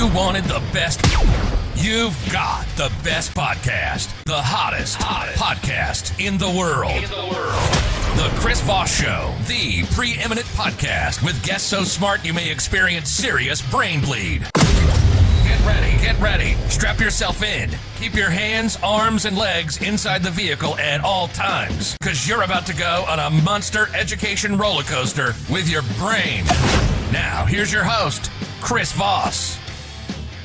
you wanted the best, you've got the best podcast, the hottest podcast in the world. The Chris Voss Show, the preeminent podcast with guests so smart you may experience serious brain bleed. Get ready. Strap yourself in. Keep your hands, arms, and legs inside the vehicle at all times, because you're about to go on a monster education roller coaster with your brain. Now, here's your host, Chris Voss.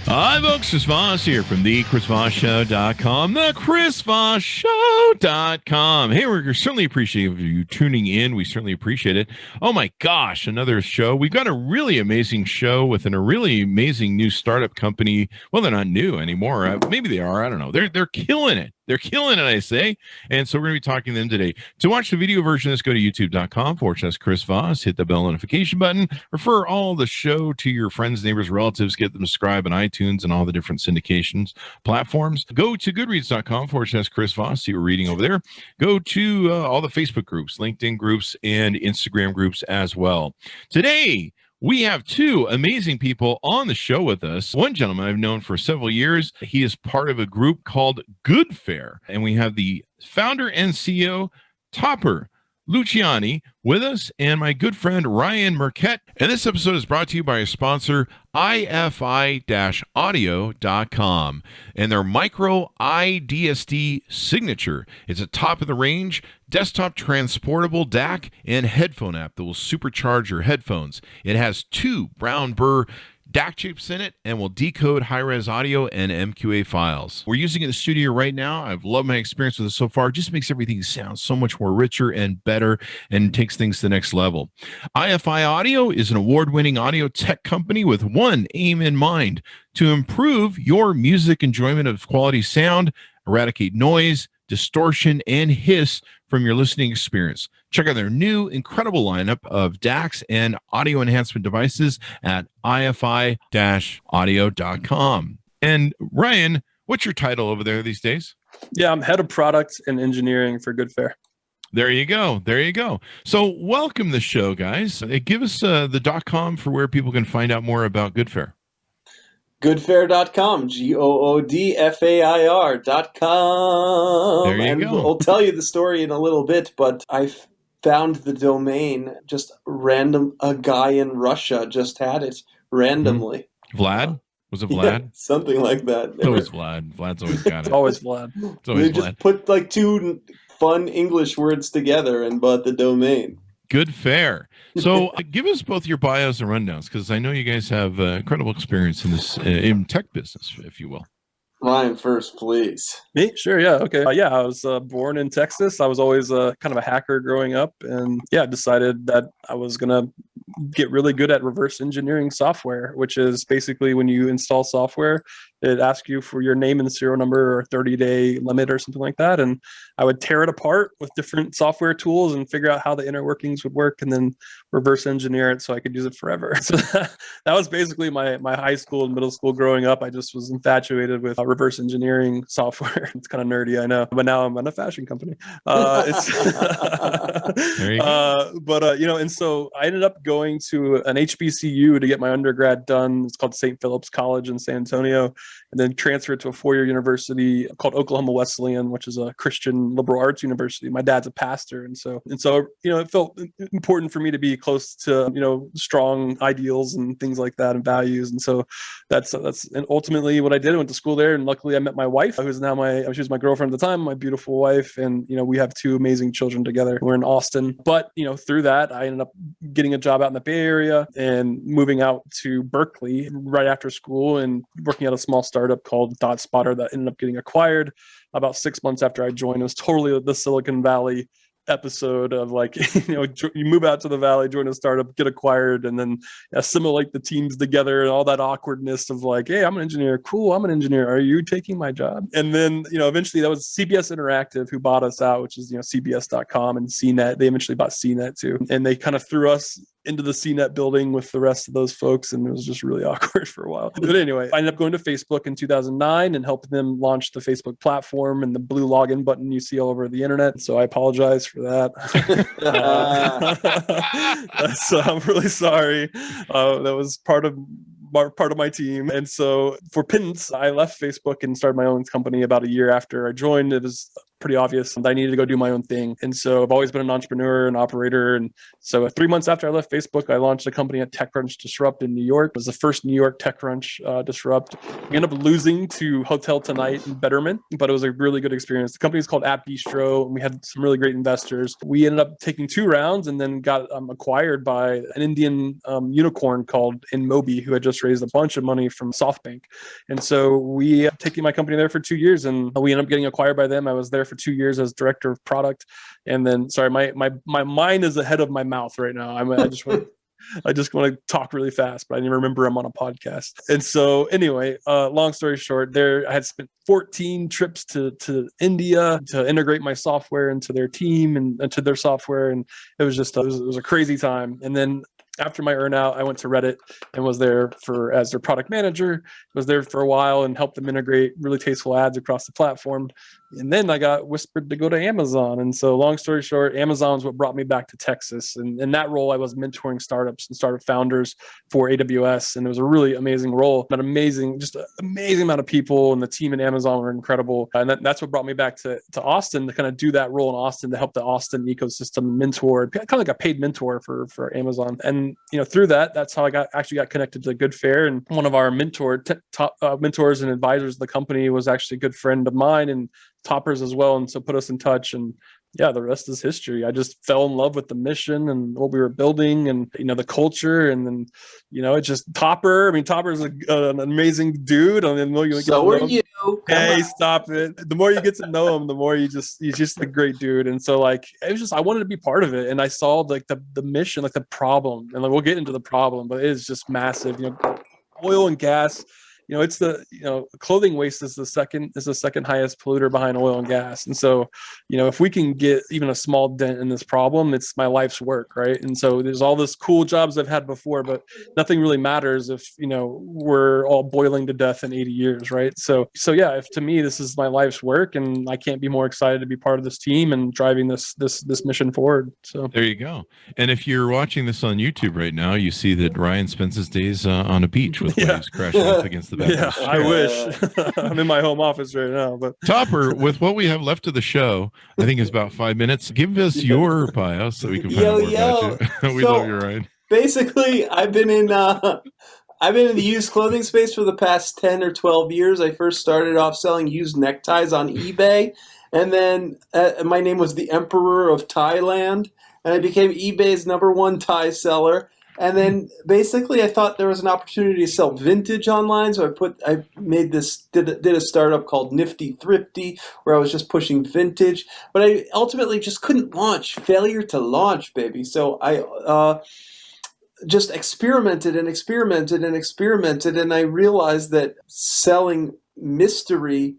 Hi, folks. Chris Voss here from the ChrisVossShow.com, the ChrisVossShow.com. Hey, we're certainly appreciative of you tuning in. We certainly appreciate it. Oh, my gosh, another show. We've got a really amazing show with a really amazing new startup company. Well, they're not new anymore. Maybe they are. I don't know. They're killing it. They're killing it, I say. And so we're going to be talking to them today. To watch the video version, let's go to youtube.com/Chris Voss. Hit the bell notification button. Refer all the show to your friends, neighbors, relatives. Get them subscribed on iTunes and all the different syndications platforms. Go to goodreads.com/Chris Voss. See what we're reading over there. Go to all the Facebook groups, LinkedIn groups, and Instagram groups as well. Today, we have two amazing people on the show with us. One gentleman I've known for several years. He is part of a group called GoodFair. And we have the founder and CEO, Topper Luciani, with us, and my good friend, Ryan Merket. And this episode is brought to you by a sponsor, ifi-audio.com, and their micro iDSD signature. It's a top-of-the-range desktop transportable DAC and headphone app that will supercharge your headphones. It has two brown burr DAC chips in it and will decode high-res audio and MQA files. We're using it in the studio right now. I've loved my experience with it so far. It just makes everything sound so much more richer and better and takes things to the next level. IFI Audio is an award-winning audio tech company with one aim in mind: to improve your music enjoyment of quality sound, eradicate noise, distortion, and hiss from your listening experience. Check out their new incredible lineup of DACs and audio enhancement devices at ifi-audio.com. And Ryan, what's your title over there these days? Yeah, I'm head of product and engineering for GoodFair. There you go. So welcome to the show, guys. Give us the .com for where people can find out more about GoodFair. GoodFair.com, GoodFair.com. There you and go. I'll tell you the story in a little bit, but I found the domain just random. A guy in Russia just had it randomly. Vlad? Was it Vlad? Yeah, something like that. It's always Vlad. Vlad's always got it. It's always Vlad. It's always They just Vlad. put like two fun English words together and bought the domain. GoodFair. So give us both your bios and rundowns, because I know you guys have incredible experience in this in tech business, if you will. Ryan first, please. Me? Sure, yeah, okay. I was born in Texas. I was always kind of a hacker growing up, and decided that I was going to get really good at reverse engineering software, which is basically when you install software, it asks you for your name and serial number or 30-day limit or something like that. And I would tear it apart with different software tools and figure out how the inner workings would work, and then reverse engineer it so I could use it forever. So that was basically my high school and middle school growing up. I just was infatuated with reverse engineering software. It's kind of nerdy, I know, but now I'm in a fashion company. There you go. And so I ended up going to an HBCU to get my undergrad done. It's called St. Philip's College in San Antonio, and then transferred to a four-year university called Oklahoma Wesleyan, which is a Christian liberal arts university. My dad's a pastor, and so it felt important for me to be close to strong ideals and things like that and values. And so that's and ultimately what I did. I went to school there, and luckily I met my wife, who's now she was my girlfriend at the time, my beautiful wife, and we have two amazing children together. We're in Austin, but through that I ended up getting a job out in the Bay Area and moving out to Berkeley right after school and working at a small startup called DotSpotter that ended up getting acquired about 6 months after I joined. It was totally the Silicon Valley episode of you move out to the Valley, join a startup, get acquired, and then assimilate the teams together and all that awkwardness of hey, I'm an engineer. Cool, I'm an engineer. Are you taking my job? And then, eventually that was CBS Interactive who bought us out, which is, CBS.com and CNET. They eventually bought CNET too. And they kind of threw us into the CNET building with the rest of those folks, and it was just really awkward for a while. But anyway, I ended up going to Facebook in 2009 and helping them launch the Facebook platform and the blue login button you see all over the internet. So I apologize for that. So I'm really sorry. That was part of part of my team. And so for Pins, I left Facebook and started my own company about a year after I joined. It was pretty obvious that I needed to go do my own thing. And so I've always been an entrepreneur and operator. And so 3 months after I left Facebook, I launched a company at TechCrunch Disrupt in New York. It was the first New York TechCrunch Disrupt. We ended up losing to Hotel Tonight and Betterment, but it was a really good experience. The company is called App Bistro, and we had some really great investors. We ended up taking 2 rounds and then got acquired by an Indian unicorn called InMobi, who had just raised a bunch of money from SoftBank. And so we taking my company there for 2 years, and we ended up getting acquired by them. I was there for 2 years as director of product. And then, sorry, my mind is ahead of my mouth right now. I just want to talk really fast, but I didn't remember I'm on a podcast. And so anyway, long story short, I had spent 14 trips to India to integrate my software into their team and to their software. And it was just, it was a crazy time. And then after my earnout, I went to Reddit and was there as their product manager, was there for a while and helped them integrate really tasteful ads across the platform. And then I got whispered to go to Amazon. And so long story short, Amazon's what brought me back to Texas. And in that role, I was mentoring startups and startup founders for AWS. And it was a really amazing role, just an amazing amount of people, and the team at Amazon were incredible. And that's what brought me back to Austin to kind of do that role in Austin to help the Austin ecosystem mentor, kind of like a paid mentor for Amazon. And through that's how I actually got connected to GoodFair. And one of our top mentors and advisors of the company was actually a good friend of mine and Topper's as well. And so put us in touch, and yeah, the rest is history. I just fell in love with the mission and what we were building, and the culture, and then it's just Topper. I mean, Topper's an amazing dude. I mean, so are you? Hey, stop it! The more you get to know him, the more he's just a great dude. And so it was just, I wanted to be part of it, and I saw the mission, the problem, and we'll get into the problem, but it is just massive. Oil and gas. It's clothing waste is the second highest polluter behind oil and gas. And so, if we can get even a small dent in this problem, it's my life's work, right? And so there's all this cool jobs I've had before, but nothing really matters if, we're all boiling to death in 80 years, right? So yeah, if to me, this is my life's work, and I can't be more excited to be part of this team and driving this mission forward. So there you go. And if you're watching this on YouTube right now, you see that Ryan spends his days on a beach with waves crashing up against the yeah, I wish. I'm in my home office right now. But Topper, with what we have left of the show, I think it's about 5 minutes. Give us your bio so we can find out more about you. We love you, Ryan. Basically, I've been in the used clothing space for the past 10 or 12 years. I first started off selling used neckties on eBay, and then my name was the Emperor of Thailand, and I became eBay's #1 tie seller. And then basically I thought there was an opportunity to sell vintage online. So I did a startup called Nifty Thrifty, where I was just pushing vintage, but I ultimately just couldn't launch. Failure to launch, baby. So I just experimented, and I realized that selling mystery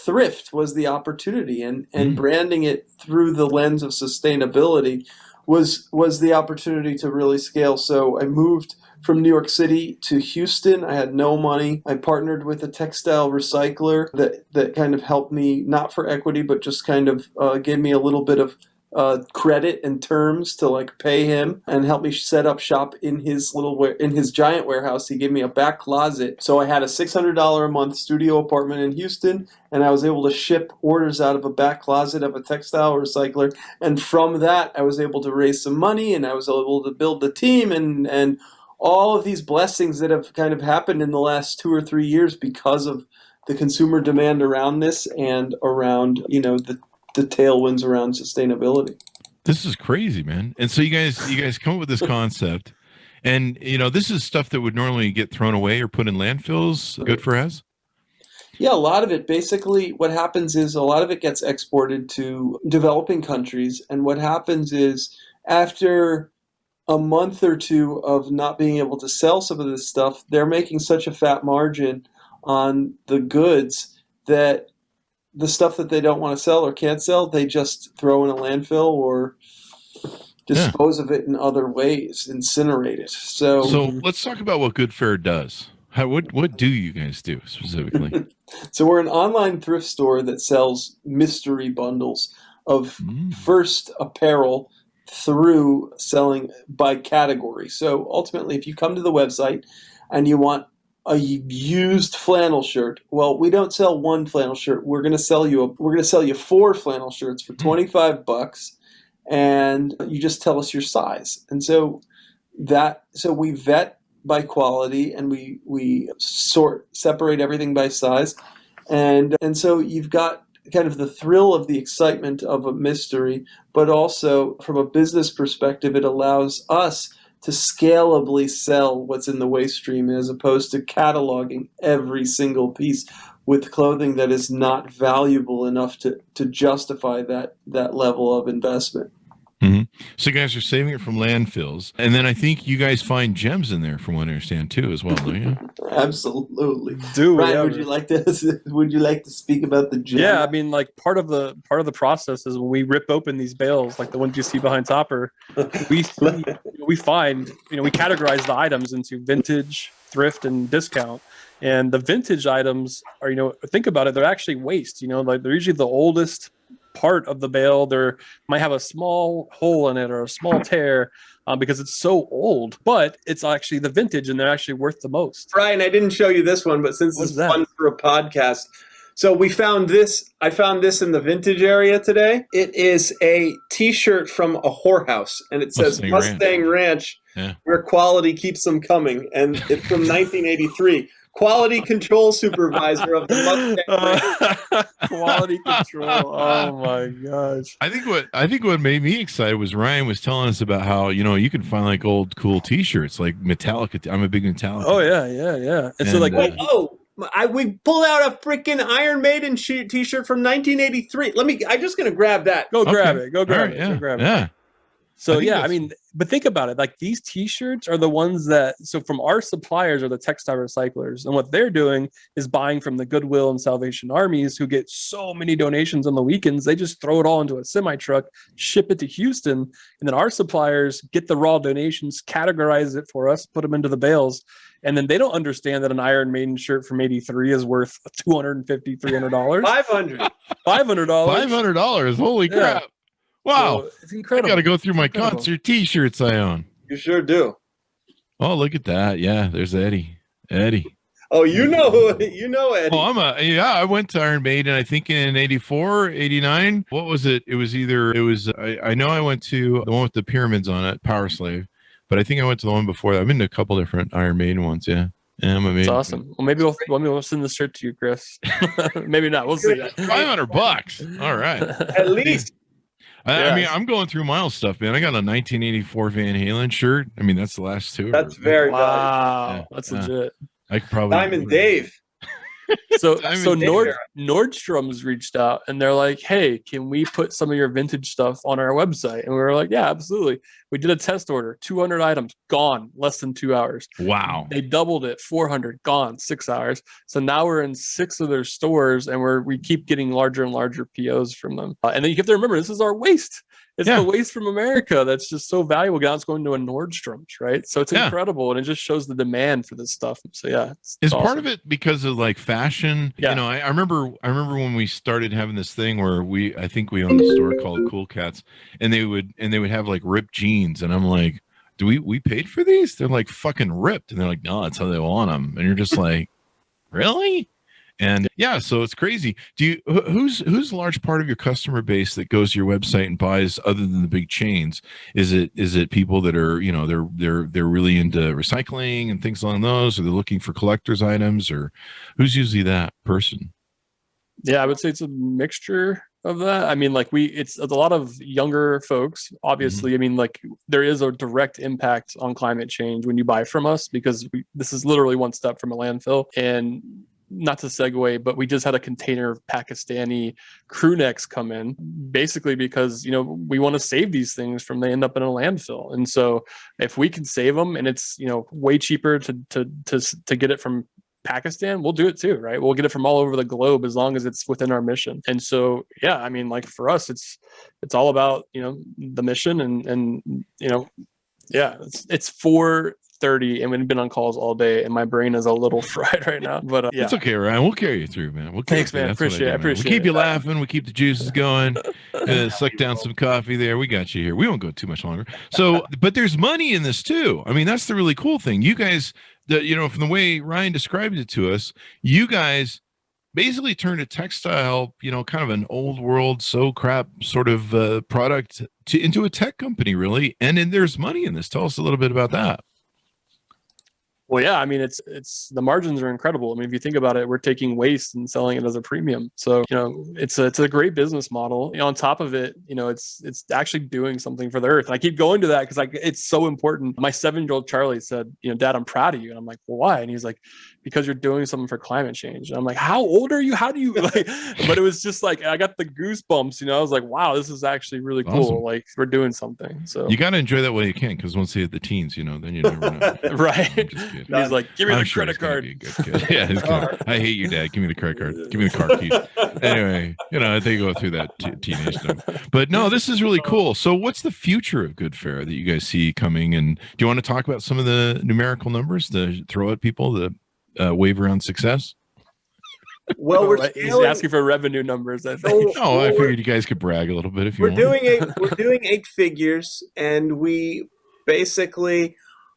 thrift was the opportunity, and branding it through the lens of sustainability was the opportunity to really scale. So I moved from New York City to Houston. I had no money. I partnered with a textile recycler that kind of helped me, not for equity, but just kind of gave me a little bit of credit and terms to pay him, and help me set up shop in his giant warehouse. He gave me a back closet. So I had a $600 a month studio apartment in Houston, and I was able to ship orders out of a back closet of a textile recycler. And from that, I was able to raise some money, and I was able to build the team, and all of these blessings that have kind of happened in the last 2 or 3 years because of the consumer demand around this, and around, the tailwinds around sustainability. This is crazy, man. And so you guys come up with this concept, and this is stuff that would normally get thrown away or put in landfills. GoodFair has? Yeah, a lot of it. Basically, what happens is a lot of it gets exported to developing countries, and what happens is after a month or two of not being able to sell some of this stuff, they're making such a fat margin on the goods that the stuff that they don't want to sell or can't sell, they just throw in a landfill or dispose of it in other ways, incinerate it. So let's talk about what GoodFair does. What do you guys do specifically? So we're an online thrift store that sells mystery bundles of first apparel through selling by category. So ultimately, if you come to the website and you want a used flannel shirt. Well, we don't sell one flannel shirt. We're going to sell you 4 flannel shirts for $25, and you just tell us your size. And so we vet by quality, and we separate everything by size. And so you've got kind of the thrill of the excitement of a mystery, but also from a business perspective, it allows us to scalably sell what's in the waste stream as opposed to cataloging every single piece with clothing that is not valuable enough to justify that level of investment. Mm-hmm. So you guys are saving it from landfills, and then I think you guys find gems in there, from what I understand, too, as well, don't you? Absolutely. Ryan, would you like to speak about the gem? Yeah, I mean, like part of the process is when we rip open these bales, like the ones you see behind Topper, we find, we categorize the items into vintage, thrift, and discount. And the vintage items are, think about it, they're actually waste. Like they're usually the oldest part of the bale. There might have a small hole in it or a small tear because it's so old, but it's actually the vintage, and they're actually worth the most. Brian, I didn't show you this one, but since it's fun for a podcast, so we found this. I found this in the vintage area today. It is a T-shirt from a whorehouse, and it says Mustang Ranch, where quality keeps them coming, and it's from 1983. Quality control supervisor of the Mustang. Quality control. Oh my gosh! I think what made me excited was Ryan was telling us about how you can find like old cool T-shirts, like Metallica. I'm a big Metallica. Oh yeah. And so like, we pulled out a freaking Iron Maiden T-shirt from 1983. I'm just gonna grab that. Go grab it. Go grab it. Yeah. So I mean, but think about it. Like these T-shirts are the ones so from our suppliers are the textile recyclers, and what they're doing is buying from the Goodwill and Salvation Armies, who get so many donations on the weekends. They just throw it all into a semi truck, ship it to Houston, and then our suppliers get the raw donations, categorize it for us, put them into the bales, and then they don't understand that an Iron Maiden shirt from '83 is worth $250, $300, $500. $500. Holy crap! Wow, so it's incredible. I got to go through my concert T-shirts I own. You sure do. Oh, look at that! Yeah, there's Eddie. Oh, you know Eddie. Oh, I went to Iron Maiden, I think in 84, 89. What was it? I know I went to the one with the pyramids on it, Power Slave, but I think I went to the one before that. I've been to a couple different Iron Maiden ones, yeah. It's awesome. Well, maybe we'll send this shirt to you, Chris. Maybe not. We'll see. $500. All right. At least. I mean, I'm going through my stuff, man. I got a 1984 Van Halen shirt. I mean, that's the last two. That's very wow. That's legit. I could probably Diamond Dave. So Nordstrom's reached out and they're like, hey, can we put some of your vintage stuff on our website? And we were like, yeah, absolutely. We did a test order, 200 items, gone, less than 2 hours. Wow. They doubled it, 400, gone, 6 hours. So now we're in 6 of their stores, and we keep getting larger and larger POs from them. And then you have to remember, this is our waste. It's the waste from America that's just so valuable. Now it's going to a Nordstrom's, right? So it's incredible, and it just shows the demand for this stuff. So it's awesome. Part of it because of like fashion. Yeah. I remember when we started having this thing where I think we owned a store called Cool Cats, and they would have like ripped jeans, and I'm like, do we paid for these? They're like fucking ripped, and they're like, no, that's how they want them, and you're just like, really? And so it's crazy. Who's a large part of your customer base that goes to your website and buys other than the big chains? Is it people that are, they're really into recycling and things along those, or they're looking for collector's items, or who's usually that person? Yeah, I would say it's a mixture of that. I mean, like it's a lot of younger folks, obviously. Mm-hmm. I mean, like there is a direct impact on climate change when you buy from us, because this is literally one step from a landfill. And not to segue, but we just had a container of Pakistani crew necks come in, basically because, we want to save these things from they end up in a landfill. And so if we can save them, and it's, way cheaper to get it from Pakistan, we'll do it too, right? We'll get it from all over the globe as long as it's within our mission. And so, I mean, like for us, it's all about, the mission and it's 4:30 and we've been on calls all day and my brain is a little fried right now, but it's okay, Ryan. We'll carry you through, man. Thanks, man. Appreciate it. We keep you laughing. We keep the juices going. Suck down some coffee there. We got you here. We won't go too much longer. So, but there's money in this too. I mean, that's the really cool thing. You guys, from the way Ryan described it to us, you guys basically turned a textile, kind of an old world crap sort of product into a tech company, really. And then there's money in this. Tell us a little bit about that. Well, yeah, I mean, it's the margins are incredible. I mean, if you think about it, we're taking waste and selling it as a premium. So, it's a great business model. On top of it, it's actually doing something for the earth. I keep going to that because it's so important. My 7-year-old Charlie said, Dad, I'm proud of you. And I'm like, well, why? And he's like, because you're doing something for climate change. And I'm like, how old are you? How do you like? But it was just like, I got the goosebumps, I was like, wow, this is actually really cool. Awesome. Like, we're doing something. So you got to enjoy that while you can, because once they hit the teens, then you never know. Right. He's like, give me the credit card. Yeah, he's gonna, I hate you, Dad. Give me the credit card. Give me the car keys. Anyway, they go through that teenage stuff. But no, this is really cool. So what's the future of GoodFair that you guys see coming? And do you want to talk about some of the numerical numbers to throw at people to wave around success? Well, he's asking for revenue numbers, I think. No, I figured you guys could brag a little bit if you want. We're doing 8 figures, and we basically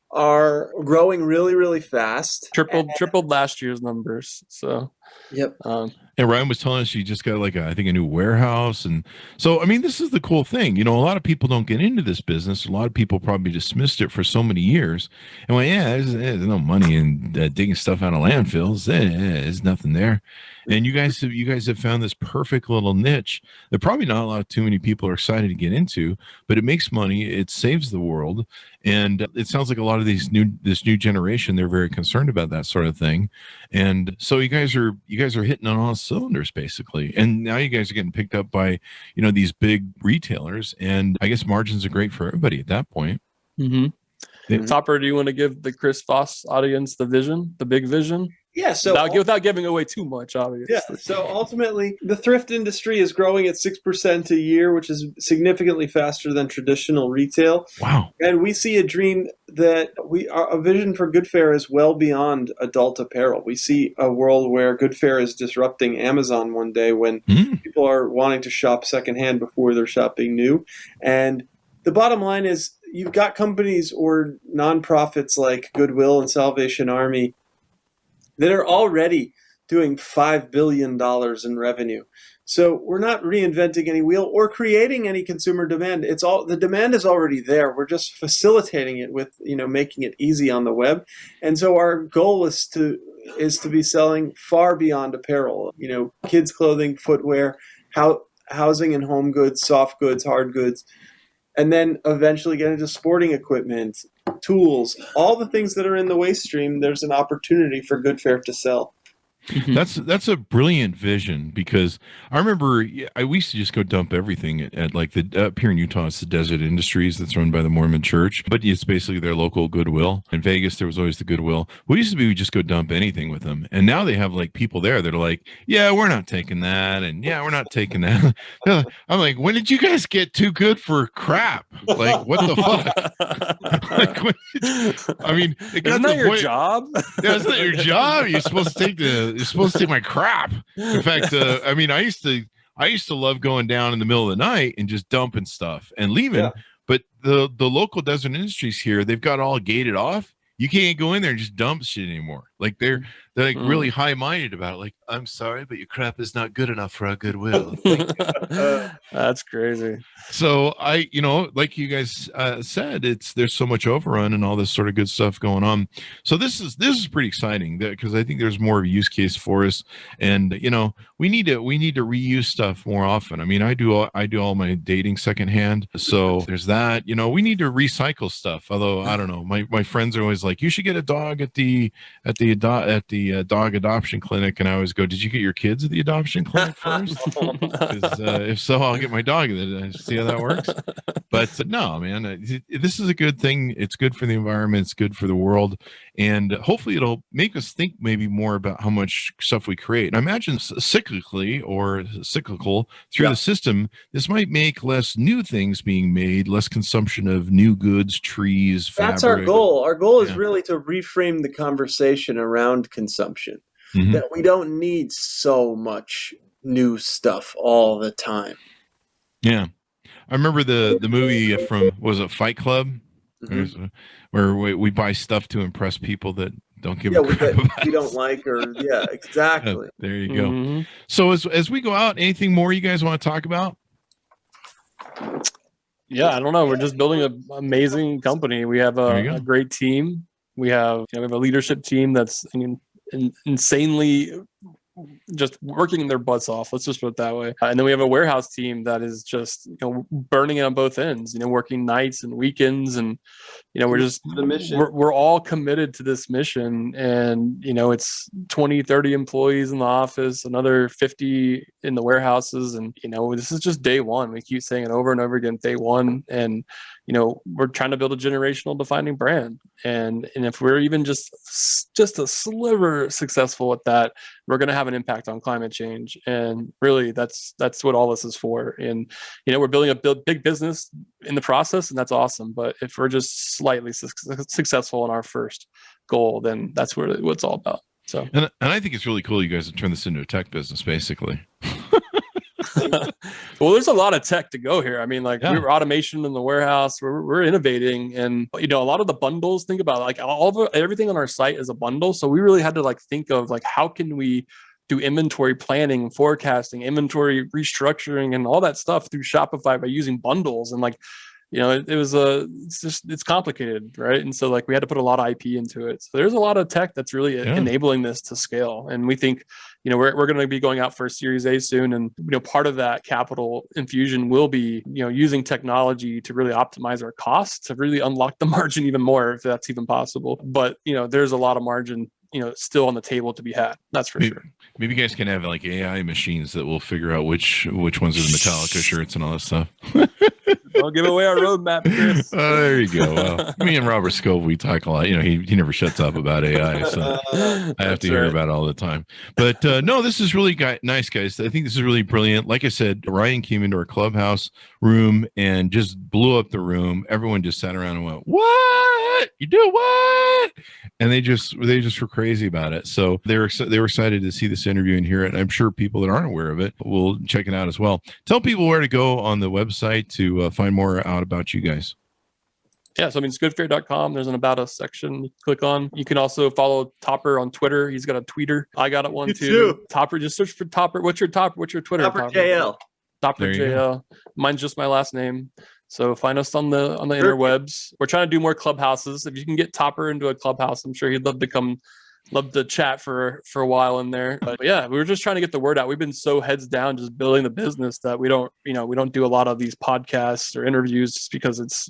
are growing really, really fast. Tripled last year's numbers. So yep. And Ryan was telling us you just got I think a new warehouse. And so, I mean, this is the cool thing. A lot of people don't get into this business. A lot of people probably dismissed it for so many years. And there's no money in digging stuff out of landfills. There's nothing there. And you guys have found this perfect little niche that probably not too many people are excited to get into, but it makes money. It saves the world. And it sounds like a lot of this new generation, they're very concerned about that sort of thing. And so you guys are hitting on all cylinders basically. And now you guys are getting picked up by, these big retailers, and I guess margins are great for everybody at that point. Mm-hmm. Topper, do you want to give the Chris Voss audience the big vision? Yeah, so without giving away too much, obviously. Yeah, so ultimately, the thrift industry is growing at 6% a year, which is significantly faster than traditional retail. Wow! And we see a dream that a vision for GoodFair is well beyond adult apparel. We see a world where GoodFair is disrupting Amazon one day when people are wanting to shop secondhand before they're shopping new. And the bottom line is, you've got companies or nonprofits like Goodwill and Salvation Army that are already doing $5 billion in revenue. So we're not reinventing any wheel or creating any consumer demand. The demand is already there. We're just facilitating it with, making it easy on the web. And so our goal is to be selling far beyond apparel, kids clothing, footwear, housing and home goods, soft goods, hard goods, and then eventually get into sporting equipment, tools, all the things that are in the waste stream. There's an opportunity for GoodFair to sell. That's a brilliant vision, because I remember we used to just go dump everything at like up here in Utah. It's the Desert Industries that's run by the Mormon Church, but it's basically their local Goodwill. In Vegas, there was always the Goodwill. We used to we just go dump anything with them, and now they have like people there that are like, yeah, we're not taking that, and yeah, we're not taking that. I'm like, when did you guys get too good for crap? Like, what the fuck? I mean, isn't that your job? Yeah, it's not your job. You're supposed to take my crap. In fact, I mean, I used to love going down in the middle of the night and just dumping stuff and leaving. Yeah. But the local Desert Industries here, they've got all gated off. You can't go in there and just dump shit anymore. Like they're like really high-minded about it. Like, I'm sorry, but your crap is not good enough for our Goodwill. That's crazy. So like you guys said, there's so much overrun and all this sort of good stuff going on. So this is pretty exciting, because I think there's more of a use case for us, and we need to reuse stuff more often. I mean, I do all my dating secondhand, so there's that. We need to recycle stuff. Although I don't know, my friends are always like, you should get a dog at the dog adoption clinic, and I always go, did you get your kids at the adoption clinic first? If so, I'll get my dog. See how that works. But no, man, this is a good thing. It's good for the environment. It's good for the world, and hopefully it'll make us think maybe more about how much stuff we create. And I imagine cyclical through the system, this might make less new things being made, less consumption of new goods, trees, fabric. That's our goal. Our goal is really to reframe the conversation around consumption. That we don't need so much new stuff all the time. Yeah. I remember the movie from, was it Fight Club? Where we buy stuff to impress people that Don't give Yeah, a crap about we us. don't like, or exactly. There you go. Mhm. So as we go out, anything more you guys want to talk about? Yeah, I don't know. We're just building an amazing company. We have There you go. a great team. We have a leadership team that's insanely just working their butts off. Let's just put it that way. And then we have a warehouse team that is just burning it on both ends. Working nights and weekends, and we're just The mission. we're all committed to this mission. And it's 20, 30 employees in the office, another 50 in the warehouses, and this is just day one. We keep saying it over and over again, day one. And we're trying to build a generational defining brand. And if we're even just a sliver successful at that, we're going to have an impact on climate change. And really, that's what all this is for. And we're building a big business in the process, and that's awesome. But if we're just slightly successful in our first goal, then that's what it's all about. So, and I think it's really cool you guys have turned this into a tech business, basically. well, there's a lot of tech to go here. I mean, Yeah. we're automation in the warehouse. We're innovating, and a lot of the bundles. Think about it, everything on our site is a bundle. So we really had to think of how can we do inventory planning, forecasting, inventory restructuring, and all that stuff through Shopify by using bundles. And it's complicated, right? And so we had to put a lot of IP into it. So there's a lot of tech that's really enabling this to scale. And we think, we're going to be going out for a Series A soon. And, part of that capital infusion will be, using technology to really optimize our costs, to really unlock the margin even more, if that's even possible. But, there's a lot of margin, still on the table to be had. That's for sure. Maybe you guys can have AI machines that will figure out which ones are the Metallica shirts and all that stuff. Don't give away our roadmap, Chris. There you go. Well, me and Robert Scove, we talk a lot. He never shuts up about AI, so I have to hear about it all the time. But no, this is really nice, guys. I think this is really brilliant. Like I said, Ryan came into our clubhouse room and just blew up the room. Everyone just sat around and went, "What? You do what?" And they just were crazy about it. So they were excited to see this interview and hear it. And I'm sure people that aren't aware of it will check it out as well. Tell people where to go on the website to find more out about you guys. Yeah, so it's GoodFair.com. There's an About Us section you click on. You can also follow Topper on Twitter. He's got a tweeter. I got it one too. Topper, just search for Topper. What's your Twitter? Topper JL. Topper JL. Mine's just my last name. So find us on the interwebs. We're trying to do more clubhouses. If you can get Topper into a clubhouse, I'm sure he'd love to chat for a while in there. But yeah, we were just trying to get the word out. We've been so heads down just building the business that we don't do a lot of these podcasts or interviews just because it's,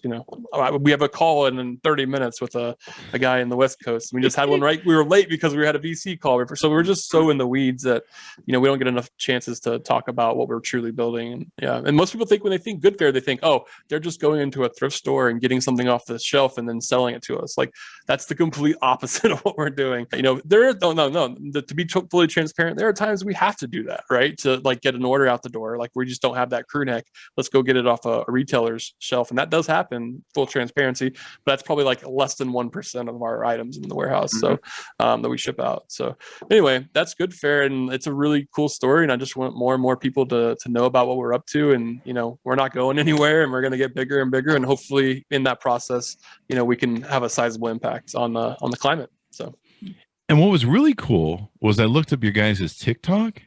we have a call in 30 minutes with a guy in the West Coast. We just had one we were late because we had a VC call. So we're just so in the weeds that, we don't get enough chances to talk about what we're truly building. And most people think when they think GoodFair, they think, oh, they're just going into a thrift store and getting something off the shelf and then selling it to us. That's the complete opposite of what we're doing. To be fully transparent, there are times we have to do that, right? To get an order out the door. We just don't have that crew neck. Let's go get it off a retailer's shelf. And that does happen, full transparency, but that's probably less than 1% of our items in the warehouse. So that we ship out. So anyway, that's GoodFair, and it's a really cool story. And I just want more and more people to know about what we're up to. And, we're not going anywhere, and we're going to get bigger and bigger. And hopefully in that process, we can have a sizable impact on the climate. So. And what was really cool was I looked up your guys' TikTok.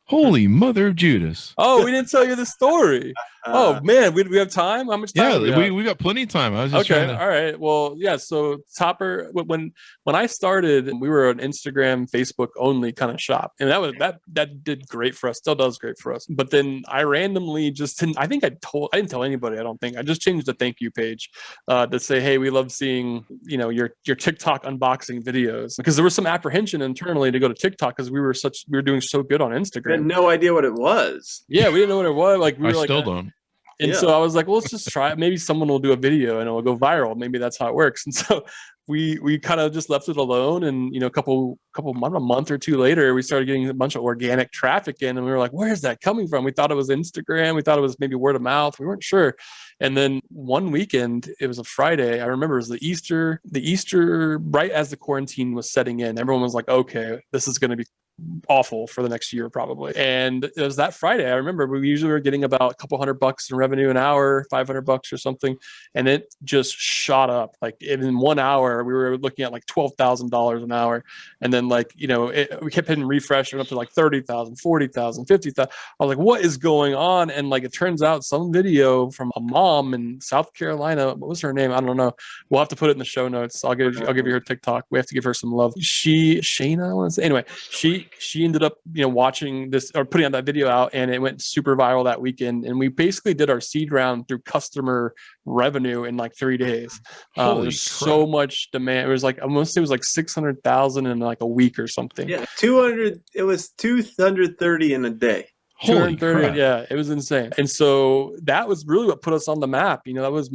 Holy mother of Judas. Oh, we didn't tell you the story. Oh man, we have time? How much time? Yeah, we got plenty of time. I was just okay. All right. Well, yeah. So Topper, when I started, we were an Instagram, Facebook only kind of shop, and that did great for us. Still does great for us. But then I randomly I didn't tell anybody. I don't think I just changed the thank you page to say, hey, we love seeing your TikTok unboxing videos, because there was some apprehension internally to go to TikTok because we were doing so good on Instagram. I had no idea what it was. Yeah, we didn't know what it was. I still don't. And so I was like, well, let's just try it. Maybe someone will do a video and it will go viral. Maybe that's how it works. And so we kind of just left it alone. And, a month or two later, we started getting a bunch of organic traffic in, and we were like, where is that coming from? We thought it was Instagram. We thought it was maybe word of mouth. We weren't sure. And then one weekend, it was a Friday. I remember it was the Easter right as the quarantine was setting in. Everyone was like, okay, this is going to be awful for the next year probably. And it was that Friday. I remember we usually were getting about a couple $100 in revenue an hour, $500 or something. And it just shot up. Like in 1 hour, we were looking at like $12,000 an hour. And then like, we kept hitting refresh up to like 30,000, 40,000, 50,000. I was like, what is going on? And like, it turns out some video from a mom in South Carolina, what was her name? I don't know. We'll have to put it in the show notes. I'll give you her TikTok. We have to give her some love. Shayna, I want to say. Anyway, she ended up, watching this or putting on that video out, and it went super viral that weekend. And we basically did our seed round through customer revenue in like 3 days. There's so much demand. It was like, almost, it was like 600,000 in like a week or something. Yeah, 200. It was 230 in a day. 230, yeah, it was insane. And so that was really what put us on the map. That was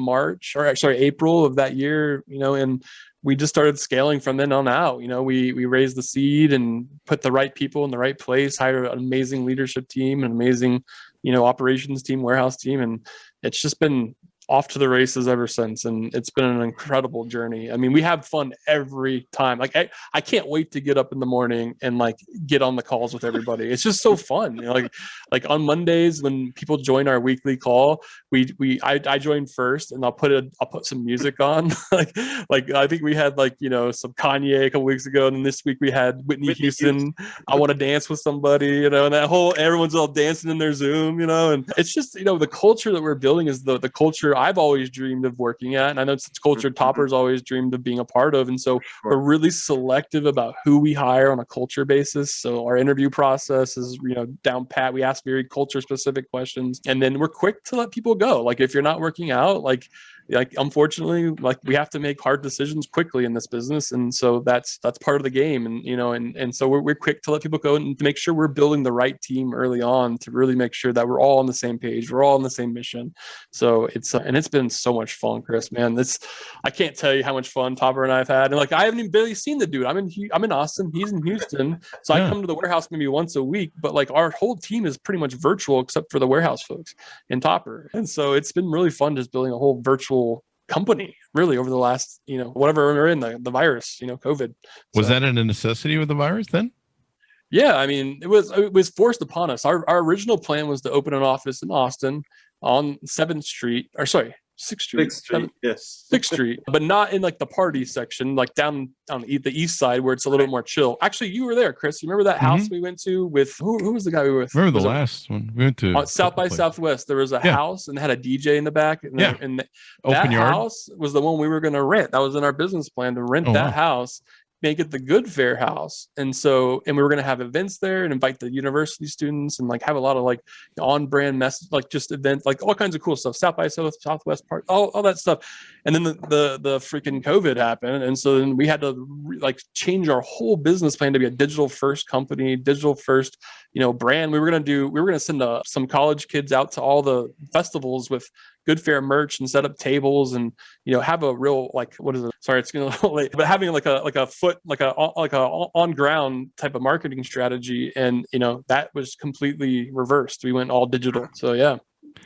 April of that year, and we just started scaling from then on out. We raised the seed and put the right people in the right place, hired an amazing leadership team, an amazing, operations team, warehouse team. And it's just been off to the races ever since. And it's been an incredible journey. I mean, we have fun every time. Like I can't wait to get up in the morning and like get on the calls with everybody. It's just so fun. Like on Mondays when people join our weekly call, I join first, and I'll put some music on. like I think we had some Kanye a couple weeks ago, and then this week we had Whitney Houston. I want to dance with somebody, and that whole, everyone's all dancing in their Zoom, and it's just, the culture that we're building is the culture I've always dreamed of working at. And I know it's culture Topper's always dreamed of being a part of. And so we're really selective about who we hire on a culture basis. So our interview process is, down pat. We ask very culture specific questions, and then we're quick to let people go. Like if you're not working out, like unfortunately, like we have to make hard decisions quickly in this business. And so that's part of the game. And, and so we're quick to let people go and to make sure we're building the right team early on to really make sure that we're all on the same page. We're all on the same mission. So it's been so much fun, Chris, man. I can't tell you how much fun Topper and I have had. And like, I haven't even barely seen the dude. I'm in Austin. He's in Houston. So I come to the warehouse maybe once a week, but like our whole team is pretty much virtual except for the warehouse folks in Topper. And so it's been really fun just building a whole virtual company really over the last, whatever we're in, the virus, COVID. Was that a necessity with the virus then? Yeah. I mean, it was forced upon us. Our original plan was to open an office in Austin on 6th Street. Yes. 6th Street, but not in like the party section, like down on the east side where it's a little more chill. Actually, you were there, Chris. You remember that house we went to with who was the guy we were with? Remember the last one we went to? South by Southwest. There was a house and had a DJ in the back. And that house was the one we were going to rent. That was in our business plan to rent house, make it the GoodFair house. And we were going to have events there and invite the university students and like have a lot of like on brand message, like just events, like all kinds of cool stuff, South by Southwest Park, all that stuff. And then the freaking COVID happened. And so then we had to change our whole business plan to be a digital first company, digital first, brand. We were going to send some college kids out to all the festivals with GoodFair merch and set up tables and have a real what is it? Sorry, it's getting a little late, but having like a on ground type of marketing strategy, and that was completely reversed. We went all digital. So yeah,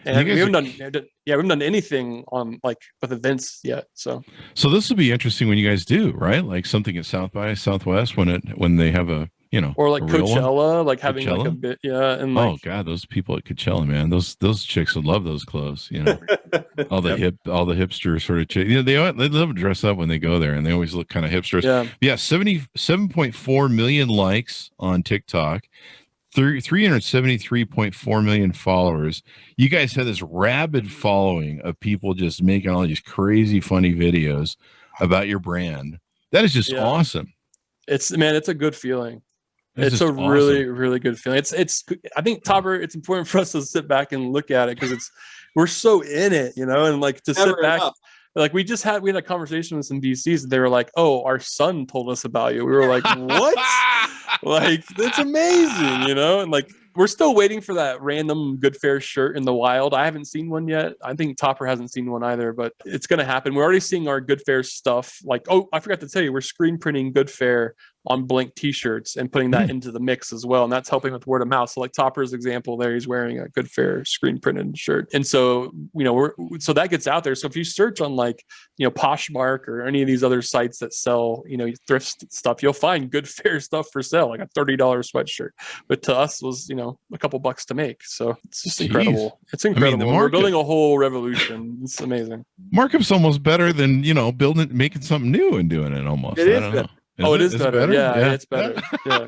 and we haven't done anything on with events yet. So this will be interesting when you guys do, right? Like something at South by Southwest when they have a or like Coachella, like having Coachella? like a bit, and oh god, those people at Coachella, man, those chicks would love those clothes, all the hipster sort of chicks. They love to dress up when they go there, and they always look kind of hipsters. Yeah, 77.4 million likes on TikTok, 373.4 million followers. You guys have this rabid following of people just making all these crazy funny videos about your brand. That is just awesome. It's a good feeling. It's a awesome. really, really good feeling. I think, Topper, it's important for us to sit back and look at it because we're so in it, and like to sit back. Like we had a conversation with some VCs and they were like, "Oh, our son told us about you." We were like, "What?" Like that's amazing, and like we're still waiting for that random GoodFair shirt in the wild. I haven't seen one yet. I think Topper hasn't seen one either, but it's going to happen. We're already seeing our GoodFair stuff. Like, oh, I forgot to tell you, we're screen printing GoodFair on blank t-shirts and putting that into the mix as well. And that's helping with word of mouth. So like Topper's example there, he's wearing a GoodFair screen printed shirt. And so, so that gets out there. So if you search on like, Poshmark or any of these other sites that sell, thrift stuff, you'll find GoodFair stuff for sale, like a $30 sweatshirt. But to us was, a couple bucks to make. So it's just incredible. It's incredible. We're building a whole revolution. It's amazing. Markup's almost better than, making something new and doing it almost. It is better. It is better. Yeah, it's better. Yeah.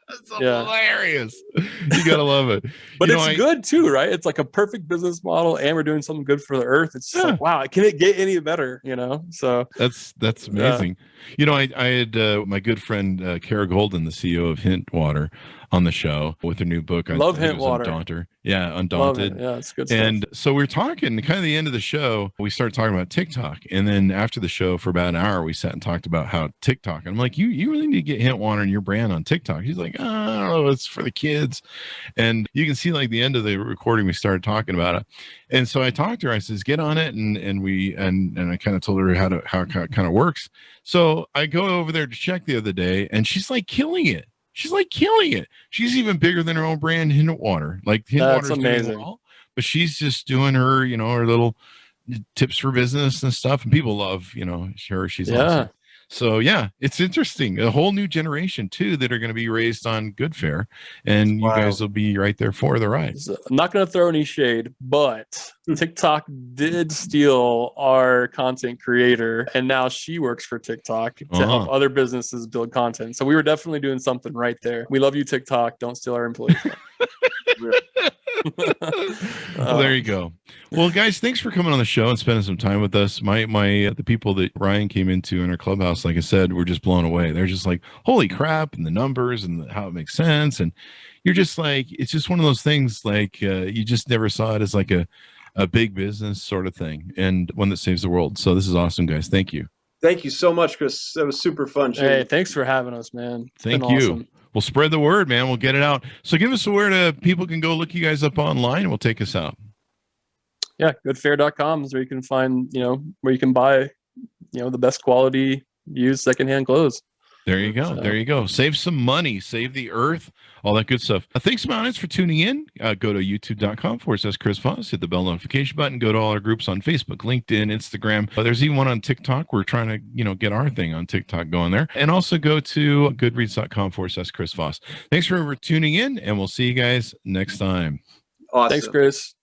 That's hilarious. You gotta love it. But it's good too, right? It's like a perfect business model, and we're doing something good for the earth. It's just like, wow, can it get any better? So that's amazing. I had my good friend Kara Golden, the CEO of Hint Water, on the show with her new book. Love Hint Water. Undaunted. Yeah, it's good stuff. And so we were talking, kind of the end of the show, we started talking about TikTok. And then after the show for about an hour, we sat and talked about how TikTok. And I'm like, you really need to get Hint Water and your brand on TikTok. He's like, I don't know, it's for the kids. And you can see like the end of the recording, we started talking about it. And so I talked to her, I says, get on it. And I kind of told her how it kind of works. So I go over there to check the other day, and she's like killing it. She's even bigger than her own brand, Hint Water. Like Hint Water's amazing. Well, but she's just doing her, her little tips for business and stuff. And people love, her. She's awesome. So yeah, it's interesting. A whole new generation too that are going to be raised on GoodFair, and you guys will be right there for the ride. So I'm not going to throw any shade, but TikTok did steal our content creator, and now she works for TikTok to help other businesses build content. So we were definitely doing something right there. We love you, TikTok. Don't steal our employees. Well, there you go. Well, guys, thanks for coming on the show and spending some time with us. The people that Ryan came into in our clubhouse, like I said, were just blown away. They're just like, holy crap, and the numbers and how it makes sense. And you're just like, it's just one of those things like you just never saw it as like a big business sort of thing, and one that saves the world. So this is awesome, guys. Thank you. Thank you so much, Chris. That was super fun. Hey, thanks for having us, man. Thank you. Awesome. We'll spread the word, man. We'll get it out. So give us a where people can go look you guys up online, and we'll take us out. Yeah, goodfair.com is where you can find, where you can buy, the best quality used secondhand clothes. There you go. There you go. Save some money, save the earth, all that good stuff. Thanks, Mountains, for tuning in. Go to youtube.com/Chris Voss. Hit the bell notification button. Go to all our groups on Facebook, LinkedIn, Instagram. There's even one on TikTok. We're trying to, get our thing on TikTok going there. And also go to goodreads.com/Chris Voss. Thanks for tuning in, and we'll see you guys next time. Awesome. Thanks, Chris.